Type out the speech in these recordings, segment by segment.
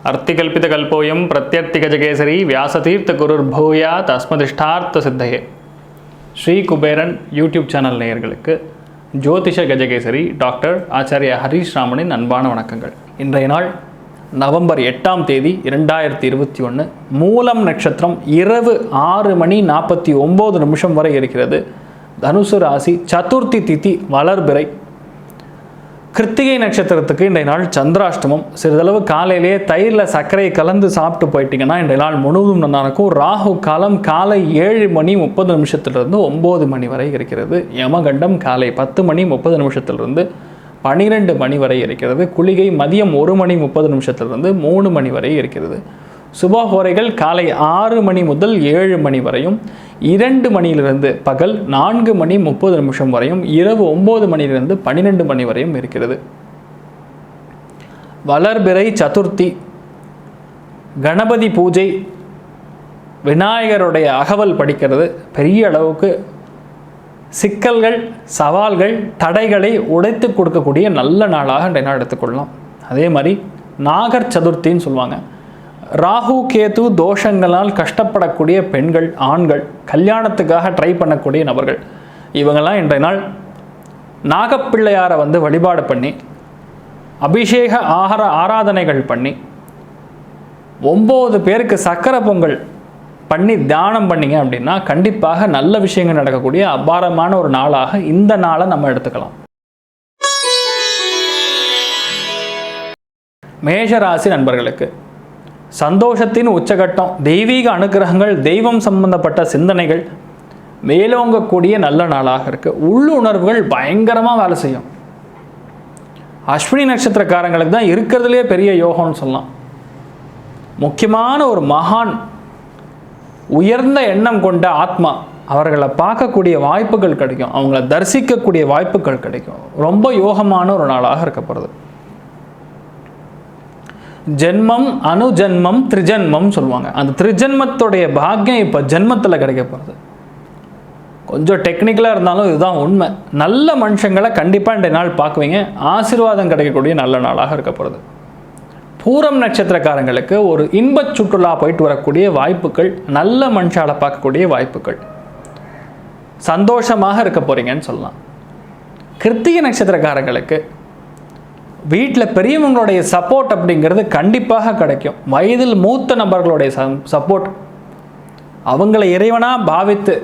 अर्तिकल्पितकल्पोऽयं प्रत्यर्तिगजकेसरी व्यासतीर्थगुरुर्भूयात् अस्मदिष्टार्थ सिद्धये. Sri Kuberan YouTube channel நேயர்களுக்கு ஜோதிஷ Gajakesari doctor ஆச்சாரிய ஹரீஷ் ராமனின் அன்பான வணக்கங்கள். இன்றைய நாள் நவம்பர் 8ஆம் தேதி 2021. மூலம் நட்சத்திரம் இரவு 6:49 வரை இருக்கிறது. தனுசு ராசி, சதுர்த்தி திதி வளர்பிறை. கிருத்திகை நட்சத்திரத்துக்கு இன்றைய நாள் சந்திராஷ்டமம். சிறிதளவு காலையிலேயே தயிரில் சர்க்கரையை கலந்து சாப்பிட்டு போயிட்டீங்கன்னா இன்றைய நாள் முழுவதும் நல்லா இருக்கும். ராகு காலம் காலை 7:30 9 மணி வரை இருக்கிறது. யமகண்டம் காலை 10:30 12 மணி வரை இருக்கிறது. குளிகை மதியம் 1:30 3 மணி வரை இருக்கிறது. சுபஹோரைகள் காலை 6 மணி முதல் 7 மணி வரையும், 2 மணியிலிருந்து பகல் 4:30 வரையும், இரவு 9 மணியிலிருந்து 12 மணி வரையும் இருக்கிறது. வளர்பிறை சதுர்த்தி, கணபதி பூஜை, விநாயகருடைய அகவல் படிக்கிறது. பெரிய அளவுக்கு சிக்கல்கள், சவால்கள், தடைகளை உடைத்து கொடுக்கக்கூடிய நல்ல நாளாக இன்றைய நாள் எடுத்துக்கொள்ளலாம். அதே மாதிரி நாகர் சதுர்த்தின்னு சொல்லுவாங்க. ராகு கேது தோஷங்களால் கஷ்டப்படக்கூடிய பெண்கள், ஆண்கள், கல்யாணத்துக்காக ட்ரை பண்ணக்கூடிய நபர்கள், இவங்கெல்லாம் இன்றைய நாள் நாகப்பிள்ளையாரை வழிபாடு பண்ணி, அபிஷேக ஆராதனைகள் பண்ணி, 9 பேருக்கு சக்கரை பொங்கல் பண்ணி தியானம் பண்ணிங்க அப்படின்னா கண்டிப்பாக நல்ல விஷயங்கள் நடக்கக்கூடிய அபாரமான ஒரு நாளாக இந்த நாளை நம்ம எடுத்துக்கலாம். மேஷராசி நண்பர்களுக்கு சந்தோஷத்தின் உச்சகட்டம், தெய்வீக அனுகிரகங்கள், தெய்வம் சம்பந்தப்பட்ட சிந்தனைகள் மேலோங்கக்கூடிய நல்ல நாளாக இருக்கு. உள்ளுணர்வுகள் பயங்கரமாக வேலை செய்யும். அஸ்வினி நட்சத்திரக்காரங்களுக்கு தான் இருக்கிறதுலே பெரிய யோகம்னு சொல்லலாம். முக்கியமான ஒரு மகான், உயர்ந்த எண்ணம் கொண்ட ஆத்மா, அவர்களை பார்க்கக்கூடிய வாய்ப்புகள் கிடைக்கும், அவங்கள தரிசிக்கக்கூடிய வாய்ப்புகள் கிடைக்கும். ரொம்ப யோகமான ஒரு நாளாக இருக்கப்படுது. ஜென்மம், அணுஜன்மம், திரிஜன்மம் சொல்லுவாங்க. அந்த திரிஜன்மத்துடைய பாக்கியம் இப்போ ஜென்மத்தில் கிடைக்க போகிறது. கொஞ்சம் டெக்னிக்கலாக இருந்தாலும் இதுதான் உண்மை. நல்ல மனுஷங்களை கண்டிப்பாக இன்றைய நாள் பார்க்குவீங்க. ஆசீர்வாதம் கிடைக்கக்கூடிய நல்ல நாளாக இருக்க போகிறது. பூரம் நட்சத்திரக்காரங்களுக்கு ஒரு இன்பச் சுற்றுலா போயிட்டு வரக்கூடிய வாய்ப்புகள், நல்ல மனுஷாலை பார்க்கக்கூடிய வாய்ப்புகள், சந்தோஷமாக இருக்க போகிறீங்கன்னு சொல்லலாம். கிருத்திகை நட்சத்திரக்காரங்களுக்கு வீட்டில் பெரியவங்களுடைய சப்போர்ட் அப்படிங்கிறது கண்டிப்பாக கிடைக்கும். வயதில் மூத்த நபர்களுடைய சப்போர்ட், அவங்களை இறைவனாக பாவித்து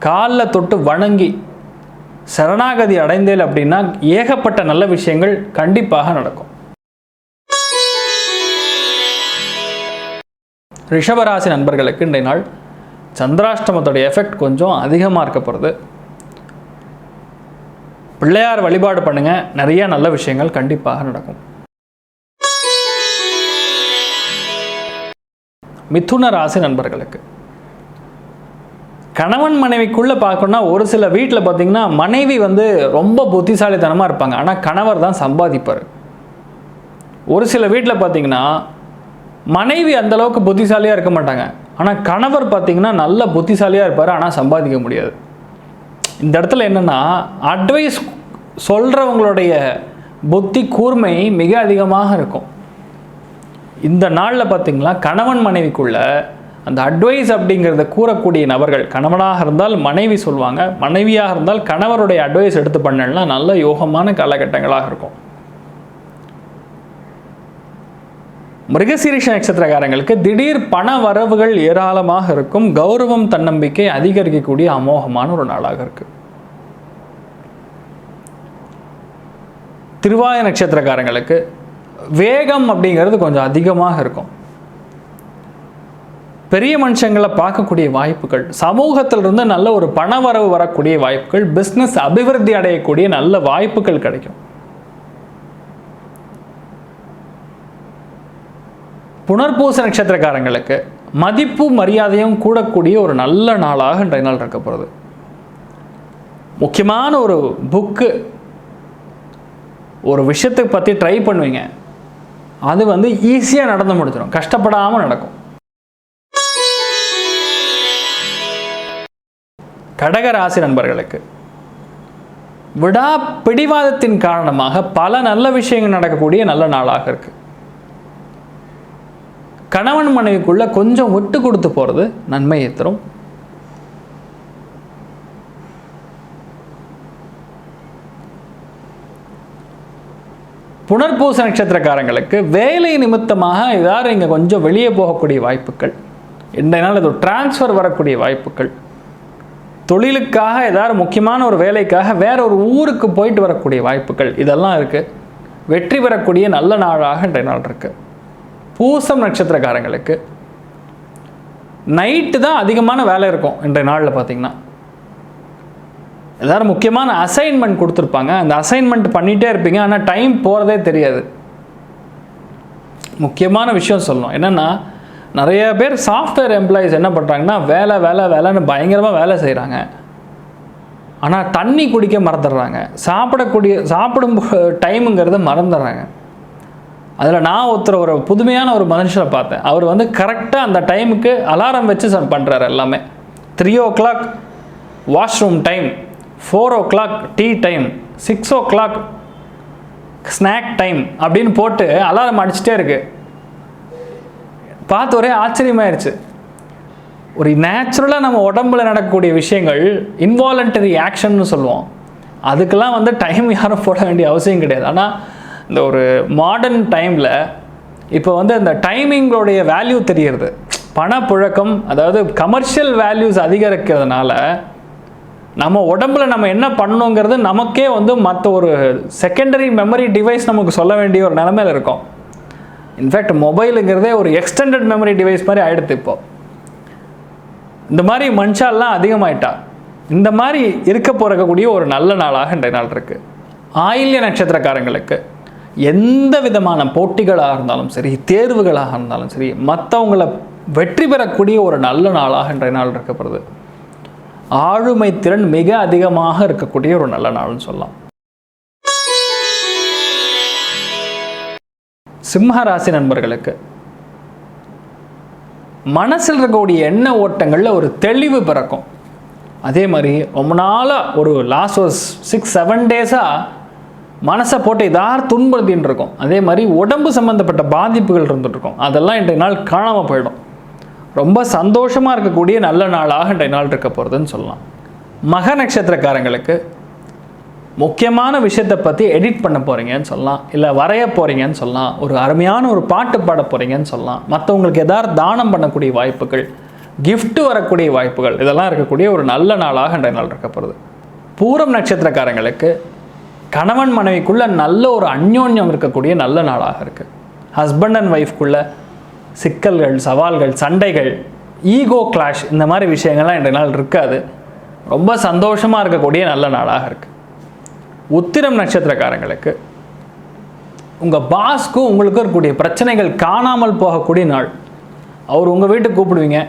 காலில் தொட்டு வணங்கி சரணாகதி அடைந்தேல் அப்படின்னா ஏகப்பட்ட நல்ல விஷயங்கள் கண்டிப்பாக நடக்கும். ரிஷபராசி நண்பர்களுக்கு இன்றைய நாள் சந்திராஷ்டமத்துடைய எஃபெக்ட் கொஞ்சம் அதிகமாக இருக்க போகிறது. பிள்ளையார் வழிபாடு பண்ணுங்க, நிறைய நல்ல விஷயங்கள் கண்டிப்பாக நடக்கும். மிதுன ராசி நண்பர்களுக்கு கணவன் மனைவிக்குள்ள பார்க்கணும்னா ஒரு சில வீட்டில் பார்த்தீங்கன்னா மனைவி ரொம்ப புத்திசாலித்தனமாக இருப்பாங்க, ஆனால் கணவர் தான் சம்பாதிப்பார். ஒரு சில வீட்டில் பார்த்தீங்கன்னா மனைவி அந்த அளவுக்கு புத்திசாலியாக இருக்க மாட்டாங்க, ஆனால் கணவர் பார்த்தீங்கன்னா நல்ல புத்திசாலியாக இருப்பார், ஆனால் சம்பாதிக்க முடியாது. இந்த இடத்துல என்னென்னா அட்வைஸ் சொல்கிறவங்களுடைய புத்தி கூர்மை மிக அதிகமாக இருக்கும். இந்த நாளில் பார்த்திங்களா கணவன் மனைவிக்குள்ள அந்த அட்வைஸ் அப்படிங்கிறத கூறக்கூடிய நபர்கள், கணவனாக இருந்தால் மனைவி சொல்லுவாங்க, மனைவியாக இருந்தால் கணவருடைய அட்வைஸ் எடுத்து பண்ணலன்னா நல்ல யோகமான காலகட்டங்களாக இருக்கும். மிருகசீரிஷ நட்சத்திரக்காரங்களுக்கு திடீர் பண வரவுகள் ஏராளமாக இருக்கும். கௌரவம், தன்னம்பிக்கை அதிகரிக்கக்கூடிய அமோகமான ஒரு நாளாக இருக்கு. திருவாய நட்சத்திரக்காரங்களுக்கு வேகம் அப்படிங்கிறது கொஞ்சம் அதிகமாக இருக்கும். பெரிய மனுஷங்களை பார்க்கக்கூடிய வாய்ப்புகள், சமூகத்திலிருந்து நல்ல ஒரு பண வரவு வரக்கூடிய வாய்ப்புகள், பிஸ்னஸ் அபிவிருத்தி அடையக்கூடிய நல்ல வாய்ப்புகள் கிடைக்கும். புனர்பூச நட்சத்திரக்காரங்களுக்கு மதிப்பு மரியாதையும் கூடக்கூடிய ஒரு நல்ல நாளாக இன்றைய நாள் இருக்க போகிறது. முக்கியமான ஒரு புக்கு, ஒரு விஷயத்தை பற்றி ட்ரை பண்ணுவீங்க, அது ஈஸியாக நடந்து முடிச்சிடும், கஷ்டப்படாமல் நடக்கும். கடக ராசி நண்பர்களுக்கு விடா பிடிவாதத்தின் காரணமாக பல நல்ல விஷயங்கள் நடக்கக்கூடிய நல்ல நாளாக இருக்கு. கணவன் மனைவிக்குள்ள கொஞ்சம் விட்டு கொடுத்து போகிறது நன்மையை தரும். புனர்பூச நட்சத்திரக்காரங்களுக்கு வேலை நிமித்தமாக ஏதாவது இங்கே கொஞ்சம் வெளியே போகக்கூடிய வாய்ப்புகள், இன்றைய நாள் இது டிரான்ஸ்ஃபர் வரக்கூடிய வாய்ப்புகள், தொழிலுக்காக ஏதாவது முக்கியமான ஒரு வேலைக்காக வேற ஒரு ஊருக்கு போயிட்டு வரக்கூடிய வாய்ப்புகள், இதெல்லாம் இருக்குது. வெற்றி பெறக்கூடிய நல்ல நாளாக இன்றைய நாள் இருக்குது. பூசம் நட்சத்திரக்காரங்களுக்கு நைட்டு தான் அதிகமான வேலை இருக்கும். இன்றைய நாளில் பார்த்திங்கன்னா ஏதாவது முக்கியமான அசைன்மெண்ட் கொடுத்துருப்பாங்க, அந்த அசைன்மெண்ட் பண்ணிகிட்டே இருப்பீங்க, ஆனால் டைம் போகிறதே தெரியாது. முக்கியமான விஷயம் சொல்லணும் என்னென்னா, நிறைய பேர் சாஃப்ட்வேர் எம்ப்ளாயீஸ் என்ன பண்ணுறாங்கன்னா வேலை வேலை வேலைன்னு பயங்கரமாக வேலை செய்கிறாங்க, ஆனால் தண்ணி குடிக்க மறந்துடுறாங்க, சாப்பிடும் டைமுங்கிறத மறந்துடுறாங்க. அதில் நான் ஒரு புதுமையான ஒரு மனுஷனை பார்த்தேன். அவர் வந்து கரெக்டாக அந்த டைமுக்கு அலாரம் வச்சு பண்ணுறாரு எல்லாமே. 3 o'clock washroom time, 4 o'clock tea time, 6 o'clock snack time அப்படின்னு போட்டு அலாரம் அடிச்சுட்டே இருக்கு. பார்த்து ஒரே ஆச்சரியமாயிருச்சு. ஒரு நேச்சுரலாக நம்ம உடம்புல நடக்கக்கூடிய விஷயங்கள் இன்வாலண்டரி ஆக்ஷன்னு சொல்லுவோம், அதுக்கெல்லாம் வந்து டைம் யாரும் போட வேண்டிய அவசியம் கிடையாது. ஆனால் இந்த ஒரு மாடர்ன் டைமில் இப்போ வந்து அந்த டைமிங்களோடைய வேல்யூ தெரிகிறது. பணப்புழக்கம், அதாவது கமர்ஷியல் வேல்யூஸ் அதிகரிக்கிறதுனால நம்ம உடம்புல நம்ம என்ன பண்ணணுங்கிறது நமக்கே வந்து மற்ற ஒரு செகண்டரி மெமரி டிவைஸ் நமக்கு சொல்ல வேண்டிய ஒரு நிலைமையில் இருக்கும். இன்ஃபேக்ட் மொபைலுங்கிறதே ஒரு எக்ஸ்டெண்டட் மெமரி டிவைஸ் மாதிரி ஆகிடுது. இப்போ இந்த மாதிரி மனுஷாலாம் அதிகமாயிட்டா இந்த மாதிரி இருக்க போறக்கூடிய ஒரு நல்ல நாளாக இன்றைய நாள் இருக்குது. ஆயில்ய நட்சத்திரக்காரங்களுக்கு எந்த விதமான போட்டிகளாக இருந்தாலும் சரி, தேர்வுகளாக இருந்தாலும் சரி, மற்றவங்களை வெற்றி பெறக்கூடிய ஒரு நல்ல நாளாக இன்றைய நாள் இருக்கப்படுது. ஆளுமை திறன் மிக அதிகமாக இருக்கக்கூடிய ஒரு நல்ல நாள்னு சொல்லலாம். சிம்ம ராசி நண்பர்களுக்கு மனசில் இருக்கக்கூடிய எண்ண ஓட்டங்களில் ஒரு தெளிவு பிறக்கும். அதே மாதிரி ரொம்ப நாளாக ஒரு லாஸ்ட் 6-7 டேஸாக மனசை போட்டு ஏதாவது துன்புறுத்தின்னு இருக்கும். அதே மாதிரி உடம்பு சம்மந்தப்பட்ட பாதிப்புகள் இருந்துகிட்ருக்கும், அதெல்லாம் இன்றைய நாள் காணாமல் போயிடும். ரொம்ப சந்தோஷமாக இருக்கக்கூடிய நல்ல நாளாக இன்றைய நாள் இருக்க போகிறதுன்னு சொல்லலாம். மக நட்சத்திரக்காரங்களுக்கு முக்கியமான விஷயத்தை பற்றி எடிட் பண்ண போகிறீங்கன்னு சொல்லலாம், இல்லை வரைய போகிறீங்கன்னு சொல்லலாம், ஒரு அருமையான ஒரு பாட்டு பாட போகிறீங்கன்னு சொல்லலாம், மற்றவங்களுக்கு எதாவது தானம் பண்ணக்கூடிய வாய்ப்புகள், கிஃப்ட் வரக்கூடிய வாய்ப்புகள், இதெல்லாம் இருக்கக்கூடிய ஒரு நல்ல நாளாக இன்றைய நாள் இருக்க போகிறது. பூரம் நட்சத்திரக்காரங்களுக்கு கணவன் மனைவிக்குள்ளே நல்ல ஒரு அந்யோன்யம் இருக்கக்கூடிய நல்ல நாளாக இருக்குது. ஹஸ்பண்ட் அண்ட் ஒய்ஃப்குள்ளே சிக்கல்கள், சவால்கள், சண்டைகள், ஈகோ கிளாஷ், இந்த மாதிரி விஷயங்கள்லாம் இன்றைய நாள் இருக்காது. ரொம்ப சந்தோஷமாக இருக்கக்கூடிய நல்ல நாளாக இருக்குது. உத்திரம் நட்சத்திரக்காரங்களுக்கு உங்கள் பாஸ்க்கும் உங்களுக்கும் இருக்கக்கூடிய பிரச்சனைகள் காணாமல் போகக்கூடிய நாள். அவர் உங்கள் வீட்டுக்கு கூப்பிடுவீங்க,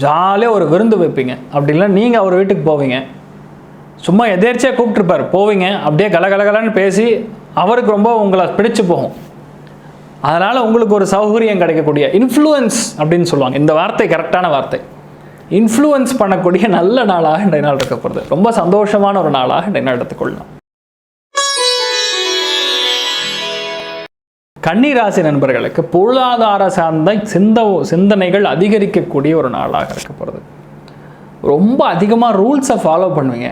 ஜாலியாக ஒரு விருந்து வைப்பீங்க, அப்படி இல்லை நீங்கள் அவர் வீட்டுக்கு போவீங்க, சும்மா எதேர்ச்சியாக கூப்பிட்டுருப்பார், போவீங்க, அப்படியே கலகலகலன்னு பேசி அவருக்கு ரொம்ப உங்களை பிடிச்சு போகும். அதனால் உங்களுக்கு ஒரு சௌகரியம் கிடைக்கக்கூடிய இன்ஃப்ளூயன்ஸ் அப்படின்னு சொல்லுவாங்க, இந்த வார்த்தை கரெக்டான வார்த்தை, இன்ஃப்ளூயன்ஸ் பண்ணக்கூடிய நல்ல நாளாக இன்றைய நாள் இருக்க போகிறது. ரொம்ப சந்தோஷமான ஒரு நாளாக இன்றைய நாள் எடுத்துக்கொள்ளலாம். கன்னிராசி நண்பர்களுக்கு பொருளாதார சார்ந்த சிந்தனைகள் அதிகரிக்கக்கூடிய ஒரு நாளாக இருக்க போகிறது. ரொம்ப அதிகமாக ரூல்ஸை ஃபாலோ பண்ணுவீங்க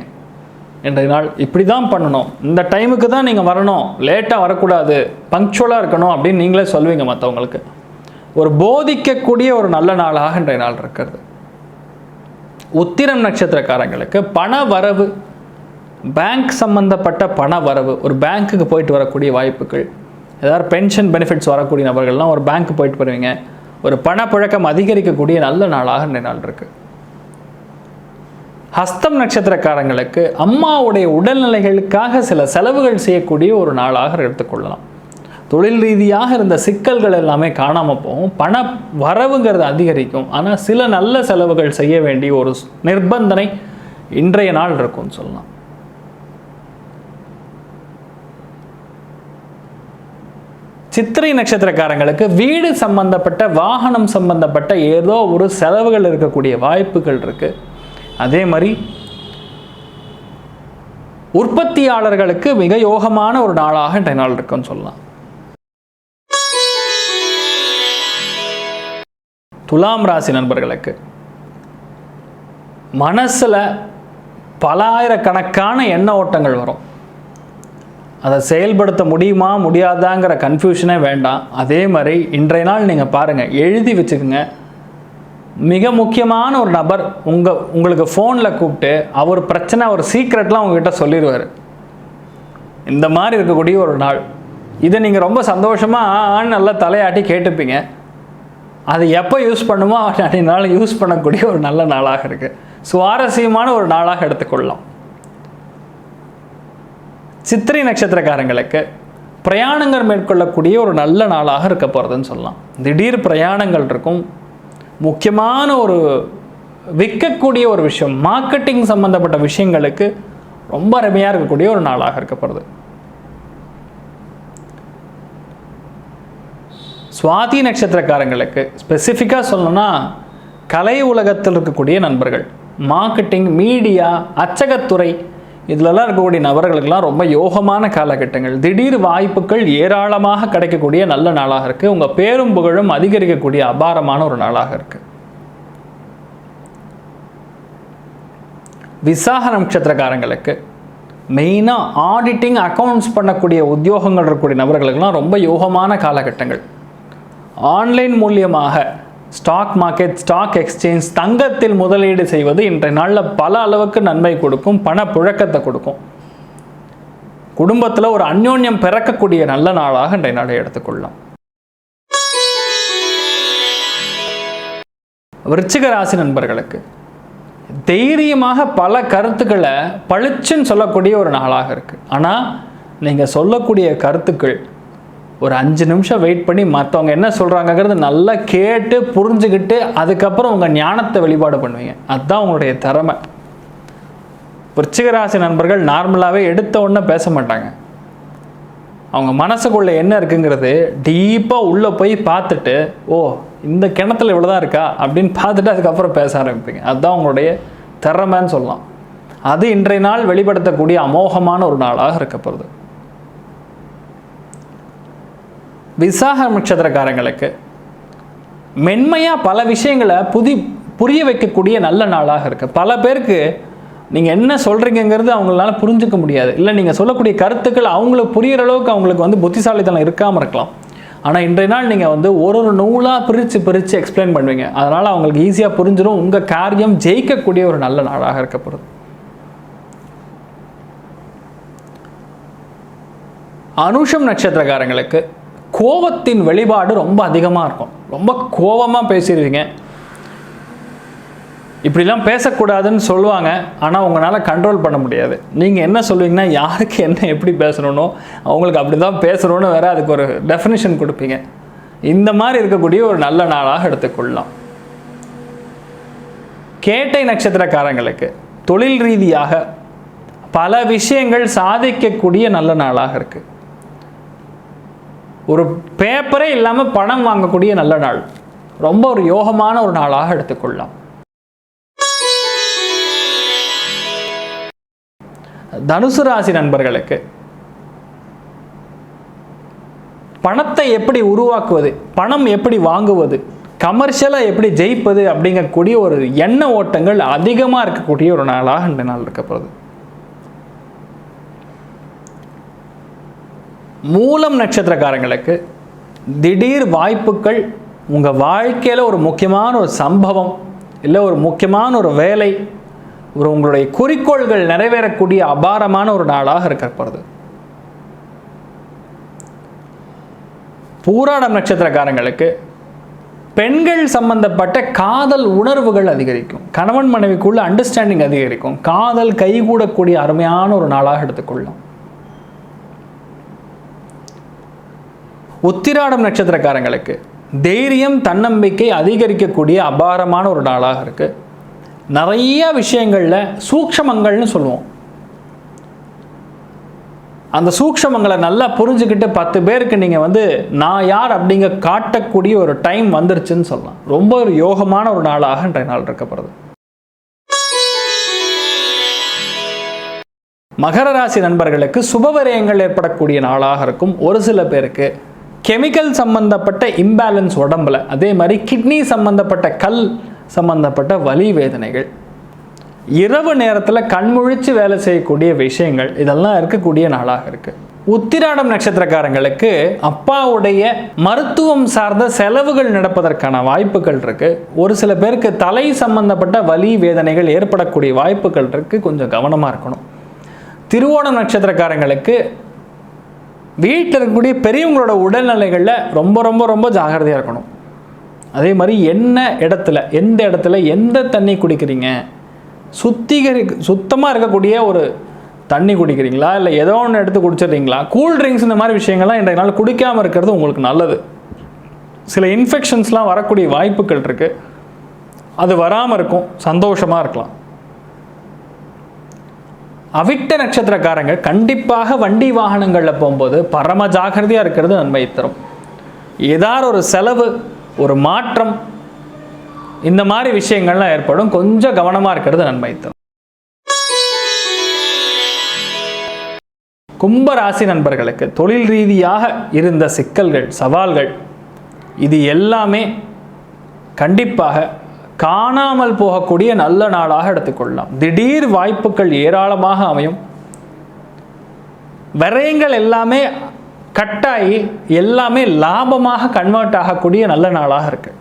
இன்றைய நாள். இப்படி தான் பண்ணணும், இந்த டைமுக்கு தான் நீங்கள் வரணும், லேட்டாக வரக்கூடாது, பங்க்சுவலாக இருக்கணும் அப்படின்னு நீங்களே சொல்வீங்க மற்றவங்களுக்கு. ஒரு போதிக்கக்கூடிய ஒரு நல்ல நாளாக இன்றைய நாள் இருக்கிறது. உத்திரம் நட்சத்திரக்காரங்களுக்கு பண வரவு, பேங்க் சம்பந்தப்பட்ட பண வரவு, ஒரு பேங்க்குக்கு போயிட்டு வரக்கூடிய வாய்ப்புகள், ஏதாவது பென்ஷன் பெனிஃபிட்ஸ் வரக்கூடிய நபர்கள்லாம் ஒரு பேங்க்கு போயிட்டு வருவீங்க. ஒரு பணப்புழக்கம் அதிகரிக்கக்கூடிய நல்ல நாளாக இன்றைய நாள் இருக்குது. ஹஸ்தம் நட்சத்திரக்காரங்களுக்கு அம்மாவுடைய உடல்நிலைகளுக்காக சில செலவுகள் செய்யக்கூடிய ஒரு நாளாக எடுத்துக்கொள்ளலாம். தொழில் ரீதியாக இருந்த சிக்கல்கள் எல்லாமே காணாமல் போகும், பண வரவுங்கிறது அதிகரிக்கும். ஆனால் சில நல்ல செலவுகள் செய்ய வேண்டிய ஒரு நிர்பந்தனை இன்றைய நாள் இருக்கும்னு சொல்லலாம். சித்திரை நட்சத்திரக்காரங்களுக்கு வீடு சம்பந்தப்பட்ட, வாகனம் சம்பந்தப்பட்ட ஏதோ ஒரு செலவுகள் இருக்கக்கூடிய வாய்ப்புகள் இருக்குது. அதே மாதிரி உற்பத்தியாளர்களுக்கு மிக யோகமான ஒரு நாளாக இன்றைய நாள் இருக்குன்னு சொல்லலாம். துலாம் ராசி நண்பர்களுக்கு மனசுல பல ஆயிரக்கணக்கான எண்ண ஓட்டங்கள் வரும். அதை செயல்படுத்த முடியுமா முடியாதாங்கிற கன்ஃபியூஷனே வேண்டாம். அதே மாதிரி இன்றைய நாள் நீங்கள் பாருங்கள், எழுதி வச்சுக்கோங்க. மிக முக்கியமான ஒரு நபர் உங்களுக்கு ஃபோனில் கூப்பிட்டு அவர் பிரச்சனை, ஒரு சீக்ரெட்லாம் உங்ககிட்ட சொல்லிடுவார். இந்த மாதிரி இருக்கக்கூடிய ஒரு நாள். இதை நீங்கள் ரொம்ப சந்தோஷமாக நல்லா தலையாட்டி கேட்டுப்பீங்க. அது எப்போ யூஸ் பண்ணுமோ அப்படின்னால யூஸ் பண்ணக்கூடிய ஒரு நல்ல நாளாக இருக்குது. சுவாரஸ்யமான ஒரு நாளாக எடுத்துக்கொள்ளலாம். சித்திரை நட்சத்திரக்காரங்களுக்கு பிரயாணங்கள் மேற்கொள்ளக்கூடிய ஒரு நல்ல நாளாக இருக்க போகிறதுன்னு சொல்லலாம். திடீர் பிரயாணங்கள் இருக்கும். முக்கியமான ஒரு விற்கக்கூடிய ஒரு விஷயம், மார்க்கெட்டிங் சம்பந்தப்பட்ட விஷயங்களுக்கு ரொம்ப அருமையாக இருக்கக்கூடிய ஒரு நாளாக இருக்க போகிறது. சுவாதி நட்சத்திரக்காரங்களுக்கு ஸ்பெசிஃபிக்காக சொல்லணும்னா கலை உலகத்தில் இருக்கக்கூடிய நண்பர்கள், மார்க்கெட்டிங், மீடியா, அச்சகத்துறை இதிலெல்லாம் இருக்கக்கூடிய நபர்களுக்கெல்லாம் ரொம்ப யோகமான காலகட்டங்கள். திடீர் வாய்ப்புகள் ஏராளமாக கிடைக்கக்கூடிய நல்ல நாளாக இருக்குது. உங்கள் பேரும் புகழும் அதிகரிக்கக்கூடிய அபாரமான ஒரு நாளாக இருக்குது. விசாக நட்சத்திரக்காரங்களுக்கு மெயினாக ஆடிட்டிங், அக்கௌண்ட்ஸ் பண்ணக்கூடிய உத்தியோகங்கள் இருக்கக்கூடிய நபர்களுக்கெல்லாம் ரொம்ப யோகமான காலகட்டங்கள். ஆன்லைன் மூலியமாக ஸ்டாக் மார்க்கெட், ஸ்டாக் எக்ஸ்சேஞ்ச், தங்கத்தில் முதலீடு செய்வது இன்றைய நாளில் பல அளவுக்கு நன்மை கொடுக்கும், பண புழக்கத்தை கொடுக்கும். குடும்பத்தில் ஒரு அந்யோன்யம் பிறக்கக்கூடிய நல்ல நாளாக இன்றைய நாளை எடுத்துக்கொள்ளலாம். விருச்சிக ராசி நண்பர்களுக்கு தைரியமாக பல கருத்துக்களை பளிச்சுன்னு சொல்லக்கூடிய ஒரு நாளாக இருக்குது. ஆனால் நீங்கள் சொல்லக்கூடிய கருத்துக்கள் ஒரு 5 நிமிஷம் வெயிட் பண்ணி மற்றவங்க என்ன சொல்கிறாங்கிறது நல்லா கேட்டு புரிஞ்சுக்கிட்டு அதுக்கப்புறம் உங்கள் ஞானத்தை வெளிப்பாடு பண்ணுவீங்க. அதுதான் உங்களுடைய திறமை. விருச்சிகராசி நண்பர்கள் நார்மலாகவே எடுத்த உடனே பேச மாட்டாங்க. அவங்க மனசுக்குள்ளே என்ன இருக்குங்கிறது டீப்பாக உள்ளே போய் பார்த்துட்டு, ஓ இந்த கிணத்துல இவ்வளோதான் இருக்கா அப்படின்னு பார்த்துட்டு அதுக்கப்புறம் பேச ஆரம்பிப்பீங்க. அதுதான் உங்களுடைய திறமைன்னு சொல்லலாம். அது இன்றைய நாள் வெளிப்படுத்தக்கூடிய அமோகமான ஒரு நாளாக இருக்கப்படுது. விசாக நட்சத்திரக்காரங்களுக்கு மென்மையாக பல விஷயங்களை புரிய வைக்கக்கூடிய நல்ல நாளாக இருக்குது. பல பேருக்கு நீங்கள் என்ன சொல்கிறீங்கிறது அவங்களால புரிஞ்சுக்க முடியாது. இல்லை நீங்கள் சொல்லக்கூடிய கருத்துக்கள் அவங்களுக்கு புரிகிற அளவுக்கு அவங்களுக்கு புத்திசாலித்தனம் இருக்காமல் இருக்கலாம். ஆனால் இன்றைய நாள் நீங்கள் ஒரு நூலாக பிரித்து எக்ஸ்பிளைன் பண்ணுவீங்க. அதனால் அவங்களுக்கு ஈஸியாக புரிஞ்சிடும். உங்கள் காரியம் ஜெயிக்கக்கூடிய ஒரு நல்ல நாளாக இருக்கப்படுது. அனுஷம் நட்சத்திரக்காரங்களுக்கு கோபத்தின் வெளிப்பாடு ரொம்ப அதிகமாக இருக்கும். ரொம்ப கோபமாக பேசிடுவீங்க. இப்படிலாம் பேசக்கூடாதுன்னு சொல்லுவாங்க, ஆனால் உங்களால் கண்ட்ரோல் பண்ண முடியாது. நீங்கள் என்ன சொல்லுவீங்கன்னா யாருக்கு என்ன எப்படி பேசணும்னோ அவங்களுக்கு அப்படி தான் பேசணும்னு வேறு அதுக்கு ஒரு டெஃபினிஷன் கொடுப்பீங்க. இந்த மாதிரி இருக்கக்கூடிய ஒரு நல்ல நாளாக எடுத்துக்கொள்ளலாம். கேட்டை நட்சத்திரக்காரங்களுக்கு தொழில் ரீதியாக பல விஷயங்கள் சாதிக்கக்கூடிய நல்ல நாளாக இருக்குது. ஒரு பேப்பரே இல்லாமல் பணம் வாங்கக்கூடிய நல்ல நாள். ரொம்ப ஒரு யோகமான ஒரு நாளாக எடுத்துக்கொள்ளலாம். தனுசு ராசி நண்பர்களுக்கு பணத்தை எப்படி உருவாக்குவது, பணம் எப்படி வாங்குவது, கமர்ஷியலாக எப்படி ஜெயிப்பது அப்படிங்கக்கூடிய ஒரு எண்ண ஓட்டங்கள் அதிகமாக இருக்கக்கூடிய ஒரு நாளாக இந்த நாள் இருக்கப்படுது. மூலம் நட்சத்திரக்காரங்களுக்கு திடீர் வாய்ப்புகள், உங்கள் வாழ்க்கையில் ஒரு முக்கியமான ஒரு சம்பவம் இல்லை ஒரு முக்கியமான ஒரு வேலை, உங்களுடைய குறிக்கோள்கள் நிறைவேறக்கூடிய அபாரமான ஒரு நாளாக இருக்கப்படுது. பூராடம் நட்சத்திரக்காரங்களுக்கு பெண்கள் சம்பந்தப்பட்ட காதல் உணர்வுகள் அதிகரிக்கும். கணவன் மனைவிக்குள்ள அண்டர்ஸ்டாண்டிங் அதிகரிக்கும். காதல் கைகூடக்கூடிய அருமையான ஒரு நாளாக எடுத்துக்கொள்ளலாம். உத்திராடம் நட்சத்திரக்காரங்களுக்கு தைரியம், தன்னம்பிக்கை அதிகரிக்கக்கூடிய அபாரமான ஒரு நாளாக இருக்குது. நிறைய விஷயங்களில் சூக்ஷமங்கள்னு சொல்லுவோம். அந்த சூக்ஷமங்களை நல்லா புரிஞ்சுக்கிட்டு 10 பேருக்கு நீங்கள் நான் யார் அப்படிங்க காட்டக்கூடிய ஒரு டைம் வந்துருச்சுன்னு சொல்லலாம். ரொம்ப ஒரு யோகமான ஒரு நாளாக இன்றைய நாள் இருக்கப்படுது. மகர ராசி நண்பர்களுக்கு சுபவிரயங்கள் ஏற்படக்கூடிய நாளாக இருக்கும். ஒரு சில பேருக்கு கெமிக்கல் சம்பந்தப்பட்ட இம்பேலன்ஸ் உடம்புல, அதே மாதிரி கிட்னி சம்பந்தப்பட்ட கல் சம்பந்தப்பட்ட வலி வேதனைகள், இரவு நேரத்தில் கண்முழிச்சு வேலை செய்யக்கூடிய விஷயங்கள், இதெல்லாம் இருக்கக்கூடிய நாளாக இருக்கு. உத்திராடம் நட்சத்திரக்காரங்களுக்கு அப்பாவுடைய மருத்துவம் சார்ந்த செலவுகள் நடப்பதற்கான வாய்ப்புகள் இருக்கு. ஒரு சில பேருக்கு தலை சம்பந்தப்பட்ட வலி வேதனைகள் ஏற்படக்கூடிய வாய்ப்புகள் இருக்கு. கொஞ்சம் கவனமாக இருக்கணும். திருவோணம் நட்சத்திரக்காரங்களுக்கு வீட்டில் இருக்கக்கூடிய பெரியவங்களோட உடல்நிலைகளில் ரொம்ப ரொம்ப ரொம்ப ஜாகிரதையாக இருக்கணும். அதே மாதிரி எந்த இடத்துல எந்த தண்ணி குடிக்கிறீங்க, சுத்தமாக இருக்கக்கூடிய ஒரு தண்ணி குடிக்கிறீங்களா, இல்லை ஏதோ ஒன்று எடுத்து குடிச்சிடுறீங்களா, கூல் ட்ரிங்க்ஸ் இந்த மாதிரி விஷயங்கள்லாம் இன்றைய நாள் குடிக்காமல் இருக்கிறது உங்களுக்கு நல்லது. சில இன்ஃபெக்ஷன்ஸ்லாம் வரக்கூடிய வாய்ப்புகள் இருக்குது. அது வராமல் இருக்கும், சந்தோஷமாக இருக்கலாம். அவிட்ட நட்சத்திரக்காரங்க கண்டிப்பாக வண்டி வாகனங்களில் போகும்போது பரம ஜாகிரதையாக இருக்கிறது நன்மை தரும். ஏதாவது ஒரு செலவு, ஒரு மாற்றம், இந்த மாதிரி விஷயங்கள்லாம் ஏற்படும். கொஞ்சம் கவனமாக இருக்கிறது நன்மை தரும். கும்பராசி நண்பர்களுக்கு தொழில் ரீதியாக இருந்த சிக்கல்கள், சவால்கள், இது எல்லாமே கண்டிப்பாக காணாமல் போகக்கூடிய நல்ல நாளாக எடுத்துக்கொள்ளலாம். திடீர் வாய்ப்புகள் ஏராளமாக அமையும். விரயங்கள் எல்லாமே கட்டாயி எல்லாமே லாபமாக கன்வெர்ட் ஆகக்கூடிய நல்ல நாளாக இருக்கு.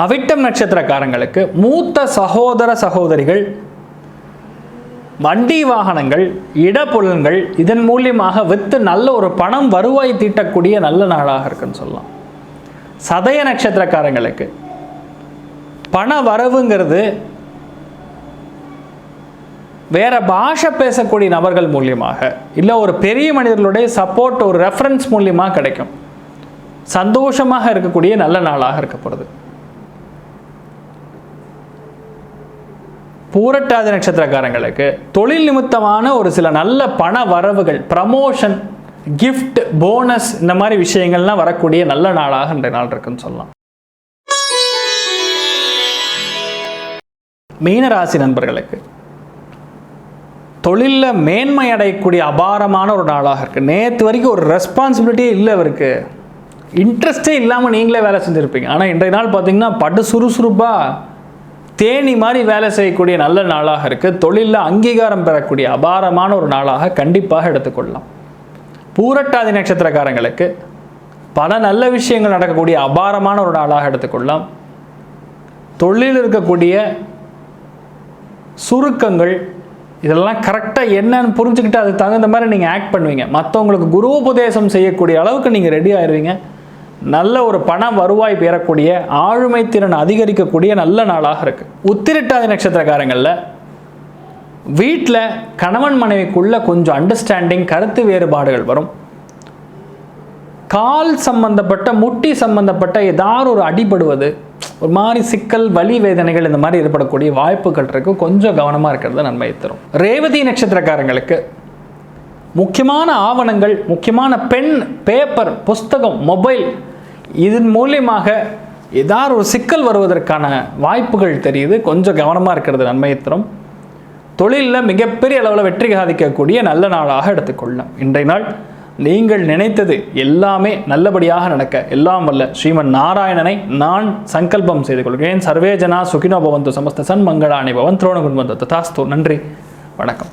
அவிட்டம் நட்சத்திரக்காரங்களுக்கு மூத்த சகோதர சகோதரிகள், வண்டி வாகனங்கள், இடப்புலன்கள், இதன் மூலியமாக விற்று நல்ல ஒரு பணம் வருவாய் தீட்டக்கூடிய நல்ல நாளாக இருக்குன்னு சொல்லலாம். சதய நட்சத்திரக்காரங்களுக்கு பண வரவுங்கிறது வேற பாஷை பேசக்கூடிய நபர்கள் மூலியமாக, இல்லை ஒரு பெரிய மனிதர்களுடைய சப்போர்ட், ஒரு ரெஃபரன்ஸ் மூலியமாக கிடைக்கும். சந்தோஷமாக இருக்கக்கூடிய நல்ல நாளாக இருக்கப்படுது. பூரட்டாதி நட்சத்திரக்காரங்களுக்கு தொழில் நிமித்தமான ஒரு சில நல்ல பண வரவுகள், ப்ரமோஷன், கிஃப்ட், போனஸ், இந்த மாதிரி விஷயங்கள்லாம் வரக்கூடிய நல்ல நாளாக இன்றைய நாள் இருக்குன்னு சொல்லலாம். மீனராசி நண்பர்களுக்கு தொழிலில் மேன்மை அடையக்கூடிய அபாரமான ஒரு நாளாக இருக்கு. நேற்று வரைக்கும் ஒரு ரெஸ்பான்சிபிலிட்டியே இல்லை, அவருக்கு இன்ட்ரெஸ்டே இல்லாமல் நீங்களே வேலை செஞ்சுருப்பீங்க. ஆனால் இன்றைய நாள் பார்த்தீங்கன்னா படு சுறுசுறுப்பாக தேனி மாதிரி வேலை செய்யக்கூடிய நல்ல நாளாக இருக்குது. தொழிலில் அங்கீகாரம் பெறக்கூடிய அபாரமான ஒரு நாளாக கண்டிப்பாக எடுத்துக்கொள்ளலாம். பூரட்டாதி நட்சத்திரக்காரங்களுக்கு பல நல்ல விஷயங்கள் நடக்கக்கூடிய அபாரமான ஒரு நாளாக எடுத்துக்கொள்ளலாம். தொழிலில் இருக்கக்கூடிய சுருக்கங்கள், இதெல்லாம் கரெக்டாக என்னன்னு புரிஞ்சுக்கிட்டு அதுக்கு தகுந்த மாதிரி நீங்கள் ஆக்ட் பண்ணுவீங்க. மற்றவங்களுக்கு குரு உபதேசம் செய்யக்கூடிய அளவுக்கு நீங்கள் ரெடி ஆயிடுவீங்க. நல்ல ஒரு பண வருவாய் பெறக்கூடிய, ஆளுமை திறன் அதிகரிக்கக்கூடிய நல்ல நாளாக இருக்குது. உத்திரட்டாதி நட்சத்திரக்காரங்களில் வீட்டில் கணவன் மனைவிக்குள்ள கொஞ்சம் அண்டர்ஸ்டாண்டிங், கருத்து வேறுபாடுகள் வரும். கால் சம்பந்தப்பட்ட, முட்டி சம்பந்தப்பட்ட ஏதாவது ஒரு அடிபடுவது, ஒரு மாதிரி சிக்கல், வலி வேதனைகள், இந்த மாதிரி ஏற்படக்கூடிய வாய்ப்புகள் இருக்கு. கொஞ்சம் கவனமாக இருக்கிறது நன்மை தரும். ரேவதி நட்சத்திரக்காரங்களுக்கு முக்கியமான ஆவணங்கள், முக்கியமான பென், பேப்பர், புஸ்தகம், மொபைல், இதன் மூலியமாக ஏதாவது ஒரு சிக்கல் வருவதற்கான வாய்ப்புகள் தெரியுது. கொஞ்சம் கவனமாக இருக்கிறது நன்மை தரும். தொழிலில் மிகப்பெரிய அளவில் வெற்றி சாதிக்கக்கூடிய நல்ல நாளாக எடுத்துக்கொள்ளலாம். இன்றைய நாள் நீங்கள் நினைத்தது எல்லாமே நல்லபடியாக நடக்க எல்லாம் வல்ல ஸ்ரீமன் நாராயணனை நான் சங்கல்பம் செய்து கொள்கிறேன். சர்வே ஜனா சுகினோ பவந்து, சமஸ்த சன்மங்களானி பவன், திரோணகுண்வந்து ததாஸ்து. நன்றி, வணக்கம்.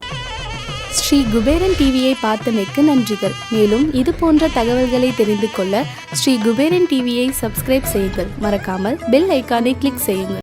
ஸ்ரீ குபேரன் டிவியை பார்த்தமைக்கு நன்றிகள். மேலும் இது போன்ற தகவல்களை தெரிந்து கொள்ள ஸ்ரீ குபேரன் டிவியை சப்ஸ்கிரைப் செய்யுங்கள். மறக்காமல் பெல் ஐக்கானை கிளிக் செய்யுங்கள்.